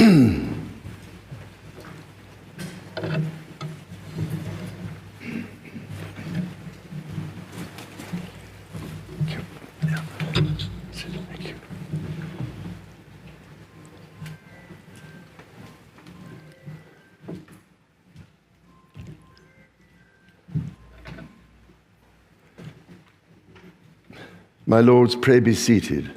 My lords, pray be seated.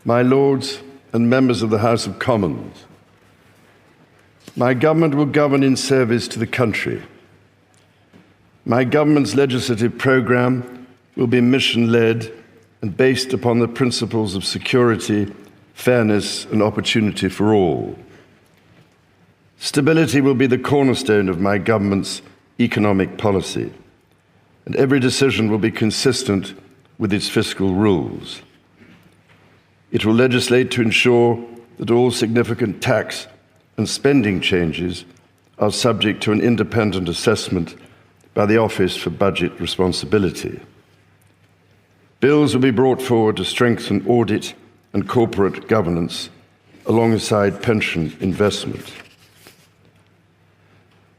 my Lords and members of the House of Commons, my government will govern in service to the country. My government's legislative programme will be mission-led and based upon the principles of security, fairness and opportunity for all. Stability will be the cornerstone of my government's economic policy, and every decision will be consistent with its fiscal rules. It will legislate to ensure that all significant tax and spending changes are subject to an independent assessment by the Office for Budget Responsibility. Bills will be brought forward to strengthen audit and corporate governance alongside pension investment.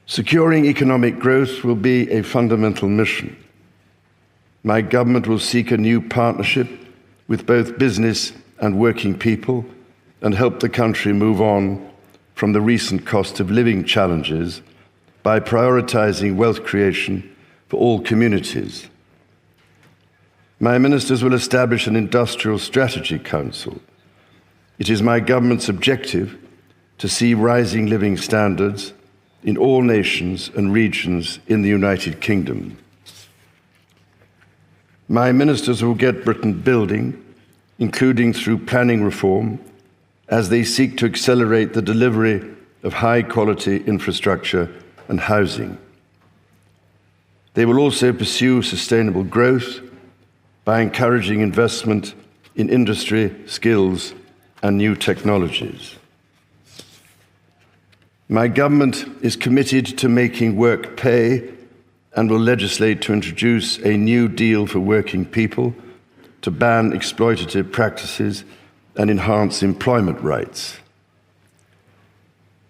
Securing economic growth will be a fundamental mission. My government will seek a new partnership with both business and working people and help the country move on from the recent cost of living challenges by prioritising wealth creation for all communities. My ministers will establish an Industrial Strategy Council. It is my government's objective to see rising living standards in all nations and regions in the United Kingdom. My ministers will get Britain building, including through planning reform, as they seek to accelerate the delivery of high-quality infrastructure and housing. They will also pursue sustainable growth by encouraging investment in industry, skills, and new technologies. My government is committed to making work pay and will legislate to introduce a new deal for working people, to ban exploitative practices and enhance employment rights.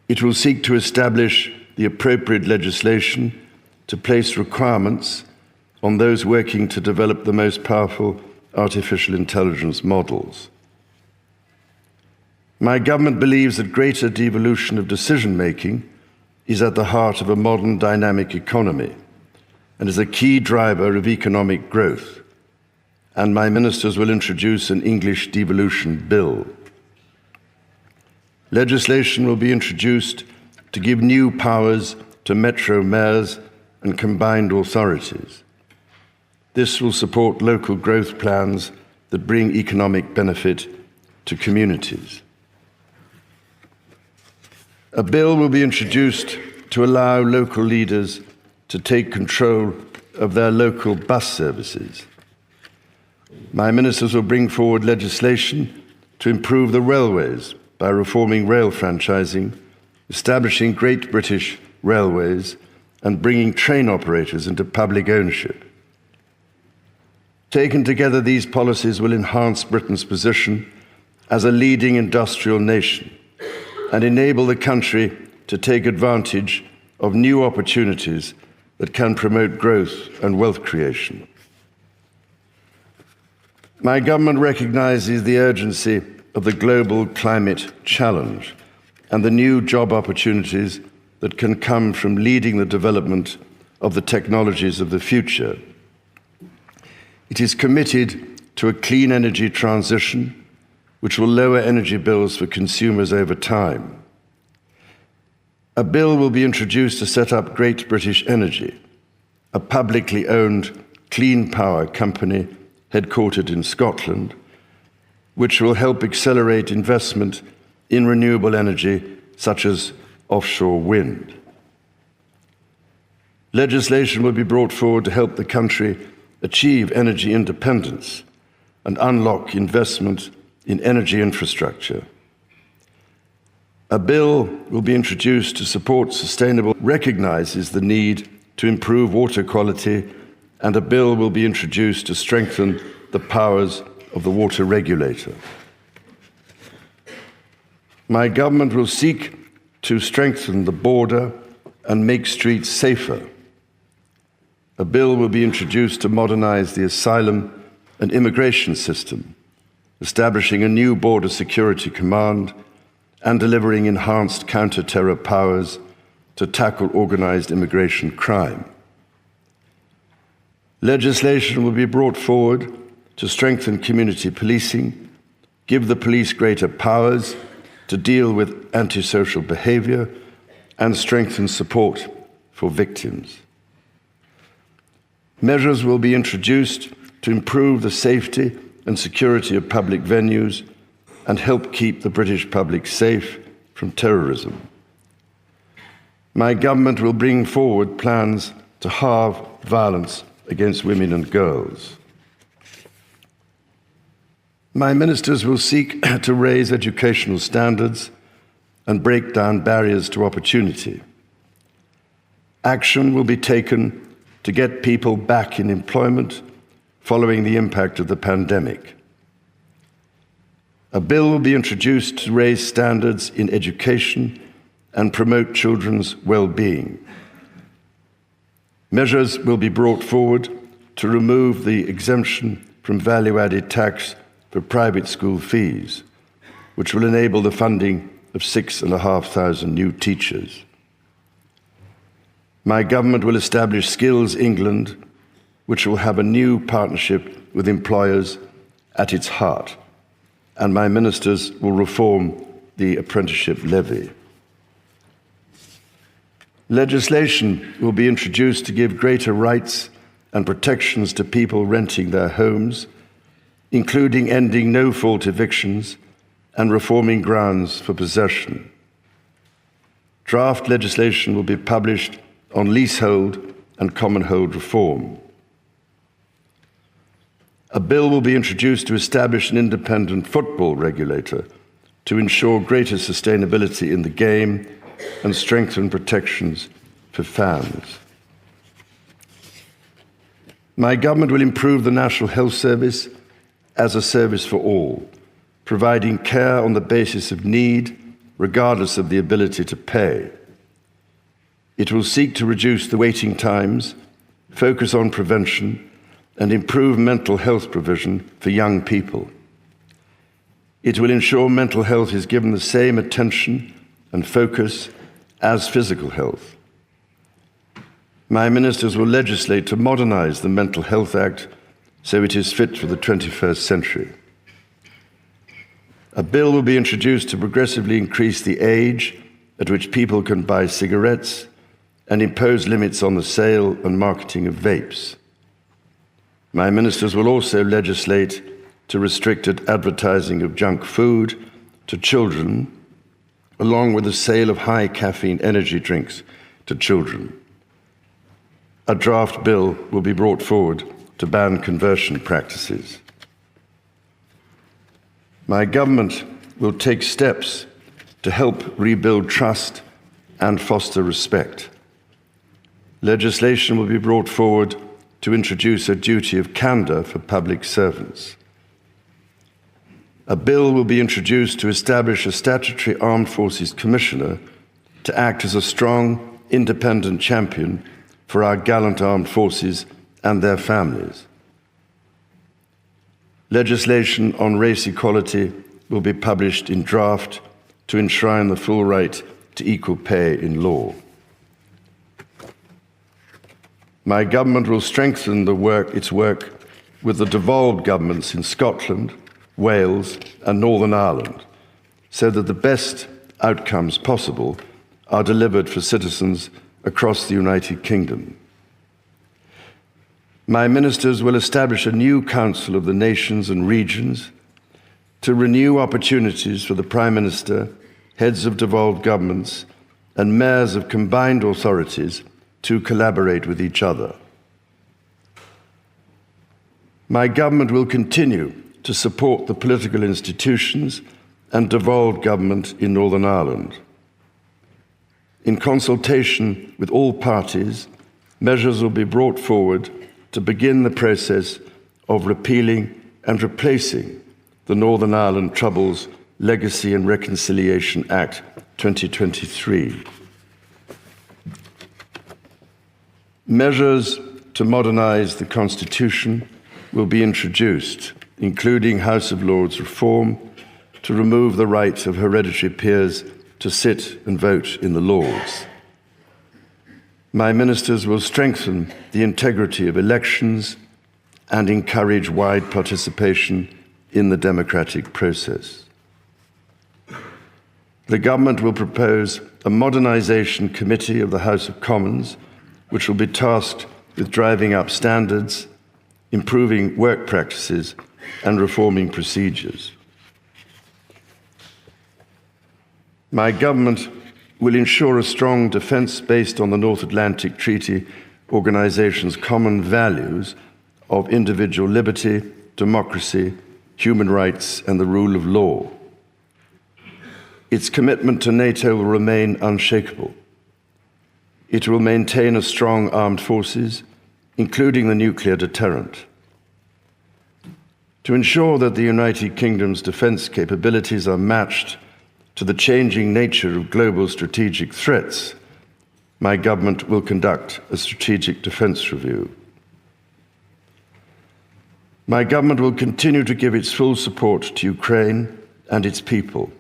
It will seek to establish the appropriate legislation to place requirements on those working to develop the most powerful artificial intelligence models. My government believes that greater devolution of decision-making is at the heart of a modern dynamic economy and is a key driver of economic growth, and my ministers will introduce an English devolution bill. Legislation will be introduced to give new powers to metro mayors and combined authorities. This will support local growth plans that bring economic benefit to communities. A bill will be introduced to allow local leaders to take control of their local bus services. My ministers will bring forward legislation to improve the railways by reforming rail franchising, establishing Great British Railways, and bringing train operators into public ownership. Taken together, these policies will enhance Britain's position as a leading industrial nation and enable the country to take advantage of new opportunities that can promote growth and wealth creation. My government recognises the urgency of the global climate challenge and the new job opportunities that can come from leading the development of the technologies of the future. It is committed to a clean energy transition which will lower energy bills for consumers over time. A bill will be introduced to set up Great British Energy, a publicly owned clean power company headquartered in Scotland, which will help accelerate investment in renewable energy such as offshore wind. Legislation will be brought forward to help the country achieve energy independence and unlock investment in energy infrastructure. A bill will be introduced to support sustainable, recognises the need to improve water quality, and a bill will be introduced to strengthen the powers of the water regulator. My government will seek to strengthen the border and make streets safer. A bill will be introduced to modernise the asylum and immigration system, establishing a new border security command and delivering enhanced counter-terror powers to tackle organised immigration crime. Legislation will be brought forward to strengthen community policing, give the police greater powers to deal with antisocial behaviour, and strengthen support for victims. Measures will be introduced to improve the safety and security of public venues and help keep the British public safe from terrorism. My government will bring forward plans to halve violence against women and girls. My ministers will seek to raise educational standards and break down barriers to opportunity. Action will be taken to get people back in employment following the impact of the pandemic. A bill will be introduced to raise standards in education and promote children's well-being. Measures will be brought forward to remove the exemption from value-added tax for private school fees, which will enable the funding of 6,500 new teachers. My government will establish Skills England, which will have a new partnership with employers at its heart, and my ministers will reform the apprenticeship levy. Legislation will be introduced to give greater rights and protections to people renting their homes, including ending no-fault evictions and reforming grounds for possession. Draft legislation will be published on leasehold and commonhold reform. A bill will be introduced to establish an independent football regulator to ensure greater sustainability in the game and strengthen protections for fans. My government will improve the National Health Service as a service for all, providing care on the basis of need, regardless of the ability to pay. It will seek to reduce the waiting times, focus on prevention, and improve mental health provision for young people. It will ensure mental health is given the same attention and focus as physical health. My ministers will legislate to modernize the Mental Health Act so it is fit for the 21st century. A bill will be introduced to progressively increase the age at which people can buy cigarettes and impose limits on the sale and marketing of vapes. My ministers will also legislate to restrict advertising of junk food to children, along with the sale of high caffeine energy drinks to children. A draft bill will be brought forward to ban conversion practices. My government will take steps to help rebuild trust and foster respect. Legislation will be brought forward to introduce a duty of candour for public servants. A bill will be introduced to establish a statutory Armed Forces Commissioner to act as a strong, independent champion for our gallant armed forces and their families. Legislation on race equality will be published in draft to enshrine the full right to equal pay in law. My government will strengthen its work with the devolved governments in Scotland, Wales, and Northern Ireland, so that the best outcomes possible are delivered for citizens across the United Kingdom. My ministers will establish a new Council of the Nations and Regions to renew opportunities for the Prime Minister, heads of devolved governments, and mayors of combined authorities to collaborate with each other. My government will continue to support the political institutions and devolved government in Northern Ireland. In consultation with all parties, measures will be brought forward to begin the process of repealing and replacing the Northern Ireland Troubles Legacy and Reconciliation Act 2023. Measures to modernise the Constitution will be introduced, including House of Lords reform, to remove the right of hereditary peers to sit and vote in the Lords. My ministers will strengthen the integrity of elections and encourage wide participation in the democratic process. The government will propose a modernisation committee of the House of Commons, which will be tasked with driving up standards, improving work practices, and reforming procedures. My government will ensure a strong defence based on the North Atlantic Treaty Organisation's common values of individual liberty, democracy, human rights, and the rule of law. Its commitment to NATO will remain unshakable. It will maintain a strong armed forces, including the nuclear deterrent. To ensure that the United Kingdom's defence capabilities are matched to the changing nature of global strategic threats, my government will conduct a strategic defence review. My government will continue to give its full support to Ukraine and its people,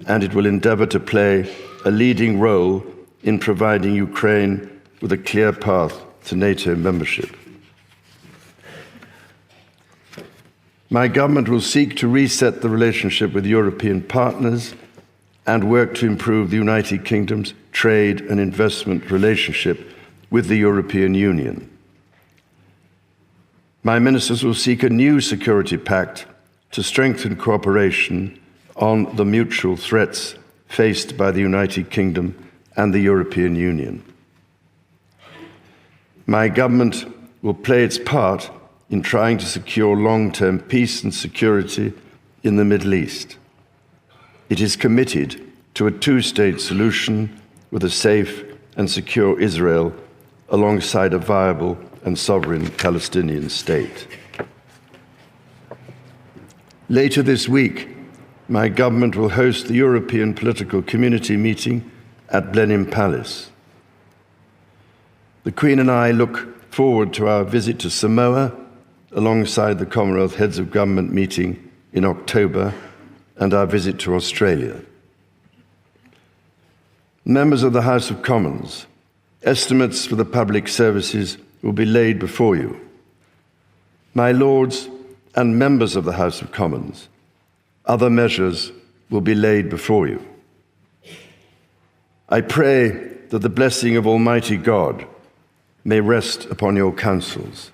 and it will endeavour to play a leading role in providing Ukraine with a clear path to NATO membership. My government will seek to reset the relationship with European partners and work to improve the United Kingdom's trade and investment relationship with the European Union. My ministers will seek a new security pact to strengthen cooperation on the mutual threats faced by the United Kingdom and the European Union. My government will play its part in trying to secure long-term peace and security in the Middle East. It is committed to a two-state solution with a safe and secure Israel alongside a viable and sovereign Palestinian state. Later this week, my government will host the European Political Community meeting at Blenheim Palace. The Queen and I look forward to our visit to Samoa alongside the Commonwealth Heads of Government meeting in October and our visit to Australia. Members of the House of Commons, estimates for the public services will be laid before you. My Lords and members of the House of Commons, other measures will be laid before you. I pray that the blessing of Almighty God may rest upon your councils.